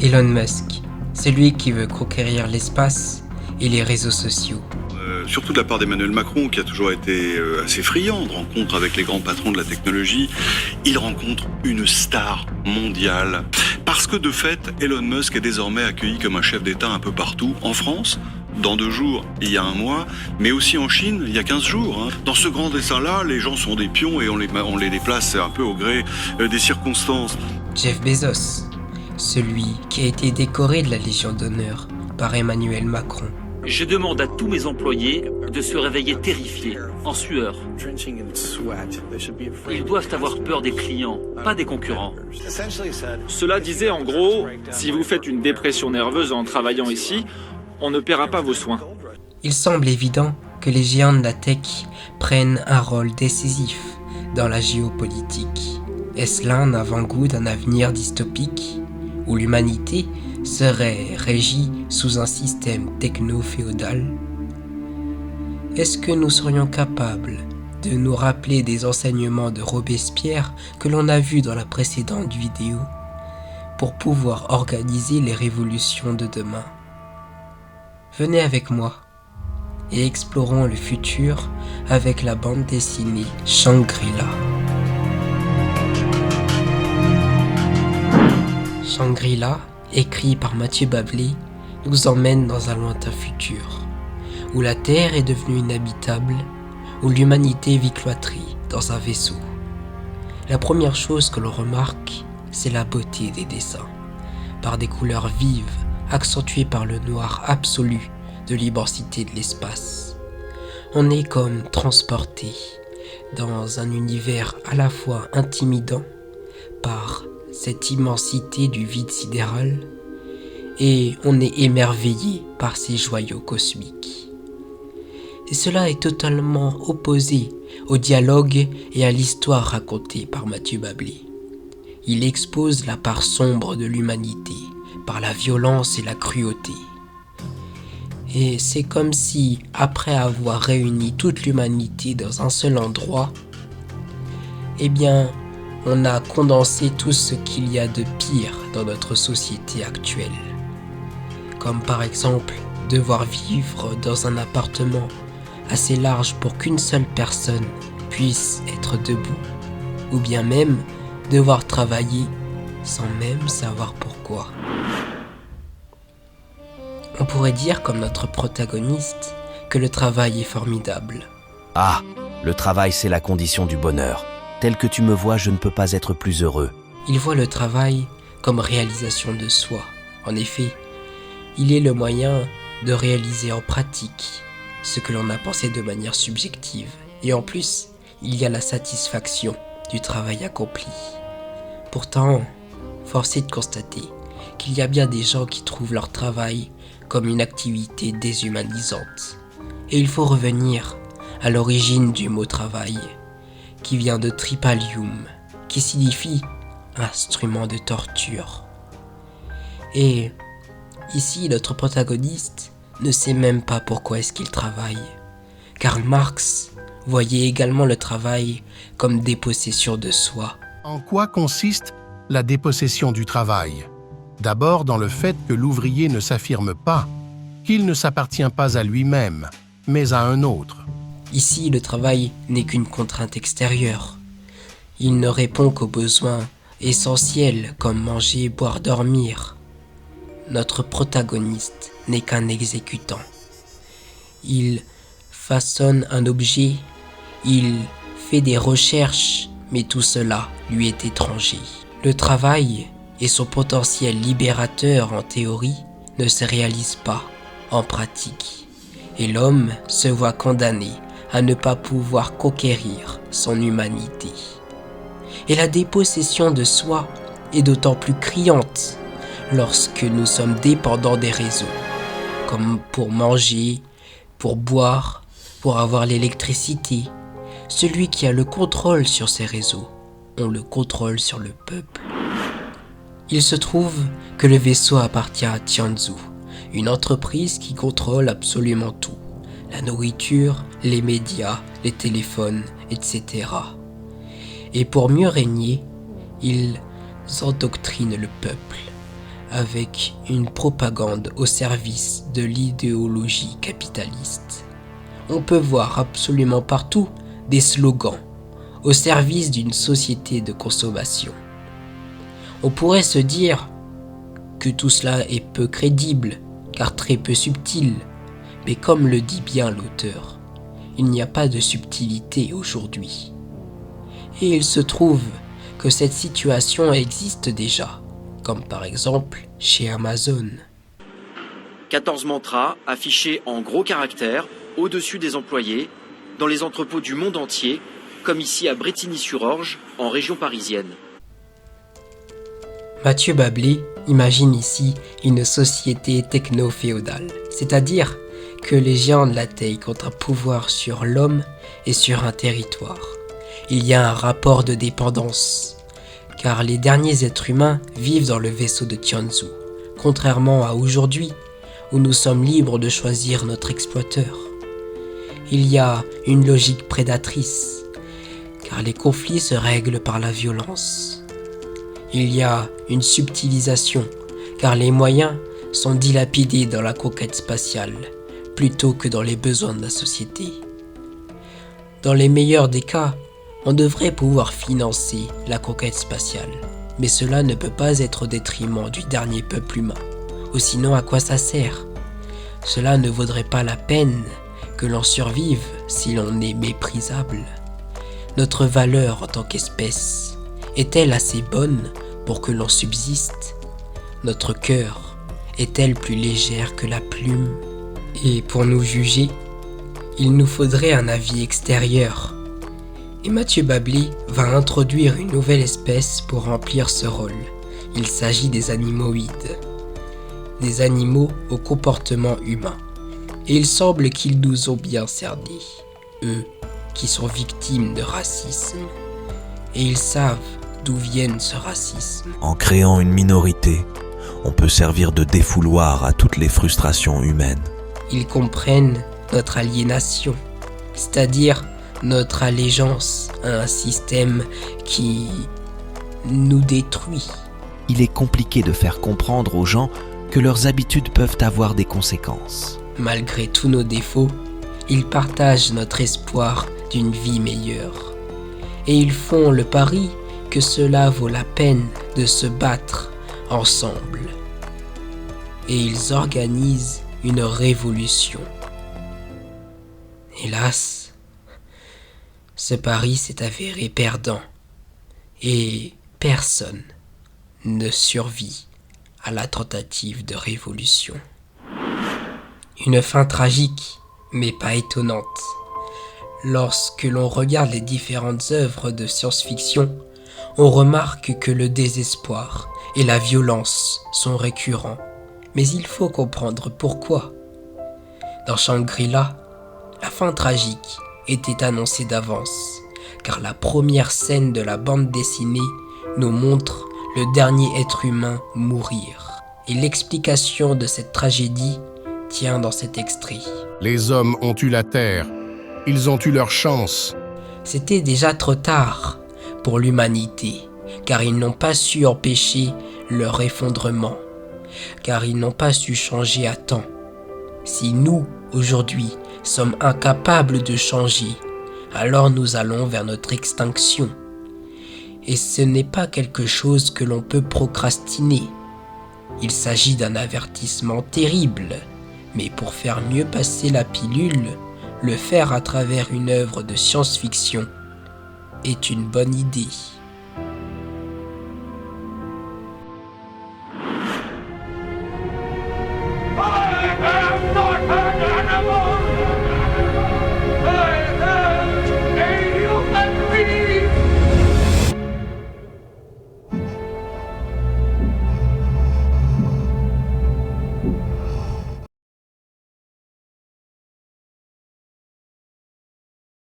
Elon Musk, celui qui veut conquérir l'espace et les réseaux sociaux. Surtout de la part d'Emmanuel Macron, qui a toujours été assez friand de rencontres avec les grands patrons de la technologie, il rencontre une star mondiale. Parce que de fait, Elon Musk est désormais accueilli comme un chef d'État un peu partout, en France, dans 2 jours, il y a 1 mois, mais aussi en Chine, il y a 15 jours. Dans ce grand dessin-là, les gens sont des pions et on les déplace un peu au gré des circonstances. Jeff Bezos, celui qui a été décoré de la Légion d'honneur par Emmanuel Macron. Je demande à tous mes employés de se réveiller terrifiés, en sueur. Ils doivent avoir peur des clients, pas des concurrents. Cela disait en gros, si vous faites une dépression nerveuse en travaillant ici, on ne paiera pas vos soins. Il semble évident que les géants de la tech prennent un rôle décisif dans la géopolitique. Est-ce là un avant-goût d'un avenir dystopique où l'humanité serait régie sous un système techno-féodal? Est-ce que nous serions capables de nous rappeler des enseignements de Robespierre que l'on a vus dans la précédente vidéo pour pouvoir organiser les révolutions de demain? Venez avec moi et explorons le futur avec la bande dessinée Shangri-La. Shangri-La, écrit par Mathieu Bablé, nous emmène dans un lointain futur, où la Terre est devenue inhabitable, où l'humanité vit cloîtrée dans un vaisseau. La première chose que l'on remarque, c'est la beauté des dessins, par des couleurs vives, accentuées par le noir absolu de l'immensité de l'espace. On est comme transporté dans un univers à la fois intimidant par cette immensité du vide sidéral, et on est émerveillé par ces joyaux cosmiques. Et cela est totalement opposé au dialogue et à l'histoire racontée par Mathieu Bablé. Il expose la part sombre de l'humanité par la violence et la cruauté. Et c'est comme si, après avoir réuni toute l'humanité dans un seul endroit, eh bien, on a condensé tout ce qu'il y a de pire dans notre société actuelle. Comme par exemple, devoir vivre dans un appartement assez large pour qu'une seule personne puisse être debout, ou bien même devoir travailler sans même savoir pourquoi. On pourrait dire, comme notre protagoniste, que le travail est formidable. Ah, le travail c'est la condition du bonheur. Tel que tu me vois, je ne peux pas être plus heureux. Il voit le travail comme réalisation de soi. En effet, il est le moyen de réaliser en pratique ce que l'on a pensé de manière subjective. Et en plus, il y a la satisfaction du travail accompli. Pourtant, force est de constater qu'il y a bien des gens qui trouvent leur travail comme une activité déshumanisante. Et il faut revenir à l'origine du mot travail, qui vient de tripalium, qui signifie instrument de torture. Et ici, notre protagoniste ne sait même pas pourquoi est-ce qu'il travaille. Karl Marx voyait également le travail comme dépossession de soi. En quoi consiste la dépossession du travail? D'abord dans le fait que l'ouvrier ne s'affirme pas, qu'il ne s'appartient pas à lui-même, mais à un autre. Ici, le travail n'est qu'une contrainte extérieure. Il ne répond qu'aux besoins essentiels comme manger, boire, dormir. Notre protagoniste n'est qu'un exécutant. Il façonne un objet, il fait des recherches, mais tout cela lui est étranger. Le travail et son potentiel libérateur en théorie ne se réalisent pas en pratique. Et l'homme se voit condamné à ne pas pouvoir conquérir son humanité. Et la dépossession de soi est d'autant plus criante lorsque nous sommes dépendants des réseaux, comme pour manger, pour boire, pour avoir l'électricité. Celui qui a le contrôle sur ces réseaux, on le contrôle sur le peuple. Il se trouve que le vaisseau appartient à Tianzhu, une entreprise qui contrôle absolument tout. La nourriture, les médias, les téléphones, etc. Et pour mieux régner, ils endoctrinent le peuple avec une propagande au service de l'idéologie capitaliste. On peut voir absolument partout des slogans au service d'une société de consommation. On pourrait se dire que tout cela est peu crédible, car très peu subtil, mais comme le dit bien l'auteur, il n'y a pas de subtilité aujourd'hui. Et il se trouve que cette situation existe déjà, comme par exemple chez Amazon. 14 mantras affichés en gros caractères au-dessus des employés dans les entrepôts du monde entier, comme ici à Brétigny-sur-Orge, en région parisienne. Mathieu Bablé imagine ici une société techno-féodale, c'est-à-dire que les géants de la tech ont un pouvoir sur l'homme et sur un territoire. Il y a un rapport de dépendance, car les derniers êtres humains vivent dans le vaisseau de Tianzhu, contrairement à aujourd'hui, où nous sommes libres de choisir notre exploiteur. Il y a une logique prédatrice, car les conflits se règlent par la violence. Il y a une subtilisation, car les moyens sont dilapidés dans la conquête spatiale, plutôt que dans les besoins de la société. Dans les meilleurs des cas, on devrait pouvoir financer la conquête spatiale, mais cela ne peut pas être au détriment du dernier peuple humain. Ou sinon, à quoi ça sert? Cela ne vaudrait pas la peine que l'on survive si l'on est méprisable. Notre valeur en tant qu'espèce est-elle assez bonne pour que l'on subsiste? Notre cœur est-elle plus légère que la plume? Et pour nous juger, il nous faudrait un avis extérieur. Et Mathieu Bablé va introduire une nouvelle espèce pour remplir ce rôle. Il s'agit des animaux-huides, des animaux au comportement humain. Et il semble qu'ils nous ont bien cernés, eux qui sont victimes de racisme. Et ils savent d'où vient ce racisme. En créant une minorité, on peut servir de défouloir à toutes les frustrations humaines. Ils comprennent notre aliénation, c'est-à-dire notre allégeance à un système qui nous détruit. Il est compliqué de faire comprendre aux gens que leurs habitudes peuvent avoir des conséquences. Malgré tous nos défauts, ils partagent notre espoir d'une vie meilleure. Et ils font le pari que cela vaut la peine de se battre ensemble. Et ils organisent une révolution. Hélas, ce pari s'est avéré perdant et personne ne survit à la tentative de révolution. Une fin tragique, mais pas étonnante. Lorsque l'on regarde les différentes œuvres de science-fiction, on remarque que le désespoir et la violence sont récurrents. Mais il faut comprendre pourquoi. Dans Shangri-La, la fin tragique était annoncée d'avance, car la première scène de la bande dessinée nous montre le dernier être humain mourir. Et l'explication de cette tragédie tient dans cet extrait. Les hommes ont eu la terre, ils ont eu leur chance. C'était déjà trop tard pour l'humanité, car ils n'ont pas su empêcher leur effondrement, car ils n'ont pas su changer à temps. Si nous, aujourd'hui, sommes incapables de changer, alors nous allons vers notre extinction. Et ce n'est pas quelque chose que l'on peut procrastiner. Il s'agit d'un avertissement terrible, mais pour faire mieux passer la pilule, le faire à travers une œuvre de science-fiction est une bonne idée.